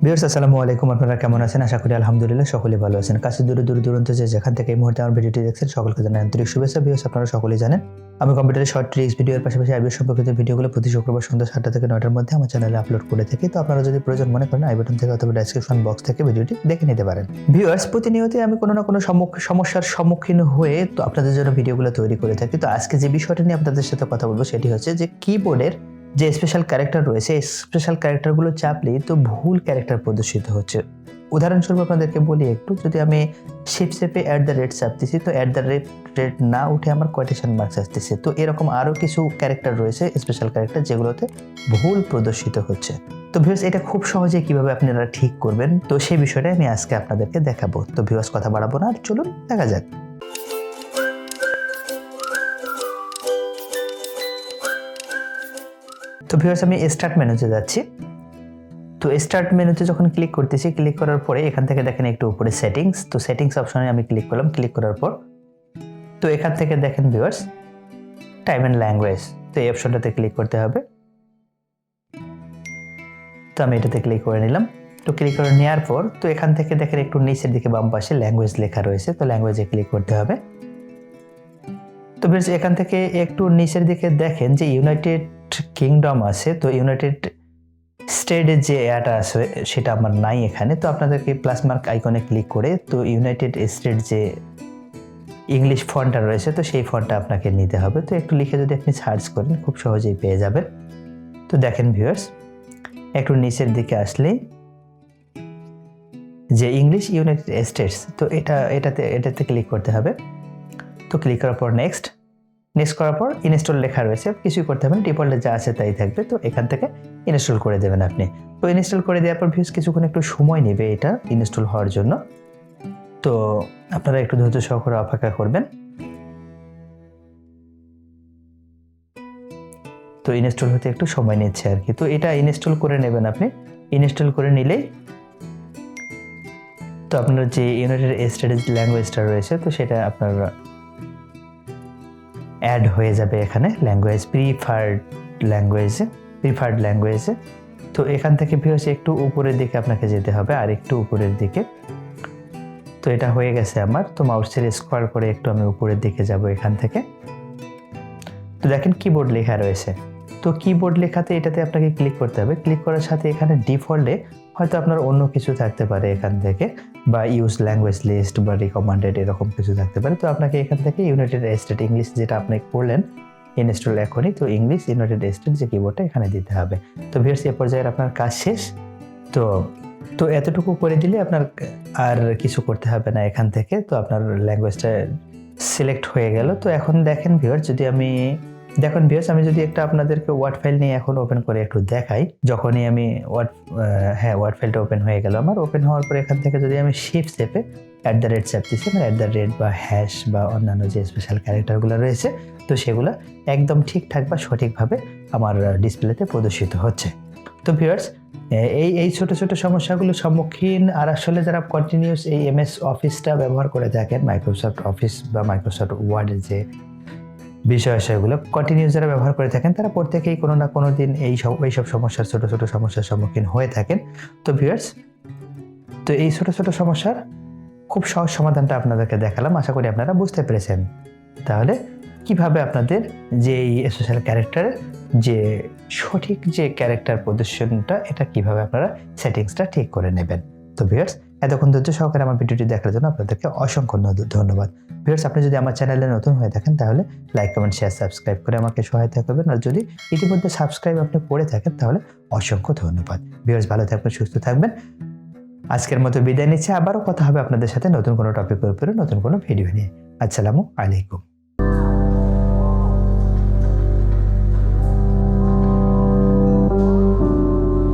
Viewers আসসালামু আলাইকুম, আপনারা কেমন আছেন? আশা করি আলহামদুলিল্লাহ সকলেই ভালো আছেন। কাছে দূরে দূরান্ত যে যেখান থেকে এই মুহূর্তে আমার ভিডিওটি দেখছেন সকলকে জানাই আন্তরিক শুভেচ্ছা। ভিউয়ার্স আপনারা সকলেই জানেন আমি কম্পিউটারে শর্ট ট্রিক্স ভিডিওর পাশাপাশি আইবিএস সম্পর্কিত ভিডিওগুলো প্রতি শুক্রবার সন্ধ্যা 7টা থেকে 9টার মধ্যে আমার চ্যানেলে আপলোড করে থাকি। তো আপনারা যদি প্রয়োজন মনে করেন আই বাটন থেকে অথবা ডেসক্রিপশন বক্স থেকে ভিডিওটি দেখে নিতে পারেন। ভিউয়ার্স প্রতিনিয়তই আমি কোনো না কোনো সমস্যার সম্মুখীন হয়ে তো আপনাদের জন্য ভিডিওগুলো তৈরি করে থাকি। তো আজকে যে বিষয়টা নিয়ে আপনাদের সাথে কথা বলবো সেটি হচ্ছে যে কিবোর্ডের যে স্পেশাল ক্যারেক্টার রয়েছে এই স্পেশাল ক্যারেক্টারগুলো চাপলেই তো ভুল ক্যারেক্টার প্রদর্শিত হচ্ছে। উদাহরণস্বরূপ আপনাদেরকে বলি একটু, যদি আমি শিফট চেপে @ চাপতেছি তো @ না উঠে আমার কোটেশন মার্কস আসতেছে। তো এরকম আরও কিছু ক্যারেক্টার রয়েছে স্পেশাল ক্যারেক্টার যেগুলোতে ভুল প্রদর্শিত হচ্ছে। তো ভিউয়ার্স এটা খুব সহজে কিভাবে আপনারা ঠিক করবেন তো সেই বিষয়টা আমি আজকে আপনাদেরকে দেখাবো। তো ভিউয়ার্স কথা বাড়াবো না, আর চলুন দেখা যাক। তো ভিউয়ার্স আমি স্টার্ট মেনুতে যাচ্ছি। তো স্টার্ট মেনুতে যখন ক্লিক করতেছি, ক্লিক করার পরে এখান থেকে দেখেন একটু উপরে সেটিংস, তো সেটিংস অপশনে আমি ক্লিক করলাম। ক্লিক করার পর তো এখান থেকে দেখেন ভিউয়ার্স টাইম অ্যান্ড ল্যাঙ্গুয়েজ, তো এই অপশনটাতে ক্লিক করতে হবে। তো আমি এটাতে ক্লিক করে নিলাম। তো ক্লিক করে নেওয়ার পর তো এখান থেকে দেখেন একটু নিচের দিকে বাম পাশে ল্যাঙ্গুয়েজ লেখা রয়েছে, তো ল্যাঙ্গুয়েজে ক্লিক করতে হবে। তো ভিউয়ার্স এখান থেকে একটু নিচের দিকে দেখেন যে ইউনাইটেড কিংডম আছে, তো ইউনাইটেড স্টেটের যে অ্যাডটা আছে সেটা আমার নাই এখানে। তো আপনাদেরকে প্লাস মার্ক আইকনে ক্লিক করে তো ইউনাইটেড স্টেট যে ইংলিশ ফন্টটা রয়েছে তো সেই ফন্টটা আপনাকে নিতে হবে। তো একটু লিখে যদি আপনি সার্চ করেন খুব সহজেই পেয়ে যাবেন। তো দেখেন ভিউয়ার্স একটু নিচের দিকে আসলেই যে ইংলিশ ইউনাইটেড স্টেটস, তো এটাতে ক্লিক করতে হবে। তো ক্লিক করার পর নেক্সট করার পর ইনস্টল লেখা রয়েছে, কিছুই করতে হবে না, ডিফল্টে যা আছে তাই থাকবে। তো এখান থেকে ইনস্টল করে দেবেন আপনি। তো ইনস্টল করে দেওয়ার পর ভিউয়ার্স কিছুক্ষণ একটু সময় নেবে এটা ইনস্টল হওয়ার জন্য, তো আপনারা একটু ধৈর্য সহকারে অপেক্ষা করবেন। তো ইনস্টল হতে একটু সময় নিচ্ছে আর কি। তো এটা ইনস্টল করে নেবেন আপনি। ইনস্টল করে নিলেই তো আপনার যে ইউনাইটেড স্টেটস ল্যাঙ্গুয়েজটা রয়েছে তো সেটা আপনার অ্যাড হয়ে যাবে এখানে ল্যাঙ্গুয়েজ প্রিফার্ড ল্যাঙ্গুয়েজে। তো এখান থেকে ভিউয়ার্স একটু উপরের দিকে আপনাকে যেতে হবে, আর একটু উপরের দিকে। তো এটা হয়ে গেছে আমার। তো মাউসের স্ক্রল করে একটু আমি উপরের দিকে যাব এখান থেকে। তো দেখেন কিবোর্ড লেখা রয়েছে, তো কিবোর্ড লেখাতে এটাতে আপনাকে ক্লিক করতে হবে। ক্লিক করার সাথে এখানে ডিফল্টে হয়তো আপনার অন্য কিছু থাকতে পারে এখান থেকে, বা ইউজ ল্যাঙ্গুয়েজ লিস্ট বা রিকমেন্ডেড এরকম কিছু থাকতে পারে। তো আপনাকে এখান থেকে ইউনাইটেড স্টেট ইংলিশ যেটা আপনি করলেন ইনস্টল এখনই, তো ইংলিশ ইউনাইটেড স্টেট যে কিবোর্ডটা এখানে দিতে হবে। তো ভিউয়ার্স এ পর্যায়ে আপনার কাজ শেষ। তো এতটুকু করে দিলে আপনার আর কিছু করতে হবে না এখান থেকে। তো আপনার ল্যাঙ্গুয়েজটা সিলেক্ট হয়ে গেল। তো এখন দেখেন ভিউয়ার্স আমি যদি একটা আপনাদেরকে ওয়ার্ড ফাইল নিয়ে এখন ওপেন করে একটু দেখাই। যখনই আমি ওয়ার্ড ফাইলটা ওপেন হয়ে গেল আমার। ওপেন হওয়ার পর এখান থেকে যদি আমি শিফট চেপে @ চাপতেছি, মানে @ বা হ্যাশ বা অন্যান্য যে স্পেশাল ক্যারেক্টারগুলো রয়েছে তো সেগুলো একদম ঠিকঠাক বা সঠিকভাবে আমার ডিসপ্লেতে প্রদর্শিত হচ্ছে। তো ভিউয়ার্স এই ছোট ছোট সমস্যাগুলোর সম্মুখীন আর আসলে যারা কন্টিনিউস এই MS অফিসটা ব্যবহার করে থাকেন, মাইক্রোসফট অফিস বা মাইক্রোসফট ওয়ার্ডের যে বিষয়গুলো কন্টিনিউস যারা ব্যবহার করে থাকেন তারা প্রত্যেকেই কোনো না কোনো দিন এইসব সমস্যার ছোট ছোট সমস্যার সম্মুখীন হয়ে থাকেন। তো ভিউয়ার্স তো এই ছোট ছোট সমস্যার খুব সহজ সমাধানটা আপনাদেরকে দেখালাম, আশা করি আপনারা বুঝতে পেরেছেন। তাহলে কিভাবে আপনাদের যে এই স্পেশাল ক্যারেক্টারের যে সঠিক যে ক্যারেক্টার প্রদর্শনটা এটা কিভাবে আপনারা সেটিংসটা ঠিক করে নেবেন। তো ভিউয়ার্স এতক্ষণ ধৈর্য সহকারে আমার ভিডিওটি দেখার জন্য আপনাদেরকে অসংখ্য ধন্যবাদ। ভিউয়ার্স আপনি যদি আমার চ্যানেলে নতুন হয়ে থাকেন তাহলে লাইক, কমেন্ট, শেয়ার, সাবস্ক্রাইব করে আমাকে সহায়তা করবেন। আর যদি ইতিমধ্যে সাবস্ক্রাইব আপনি করে থাকেন তাহলে অসংখ্য ধন্যবাদ। ভিউয়ার্স ভালো থাকবেন, সুস্থ থাকবেন। আজকের মতো বিদায় নিচ্ছি, আবারও কথা হবে আপনাদের সাথে নতুন কোনো টপিকের উপরে নতুন কোনো ভিডিও নিয়ে। আসসালামু আলাইকুম।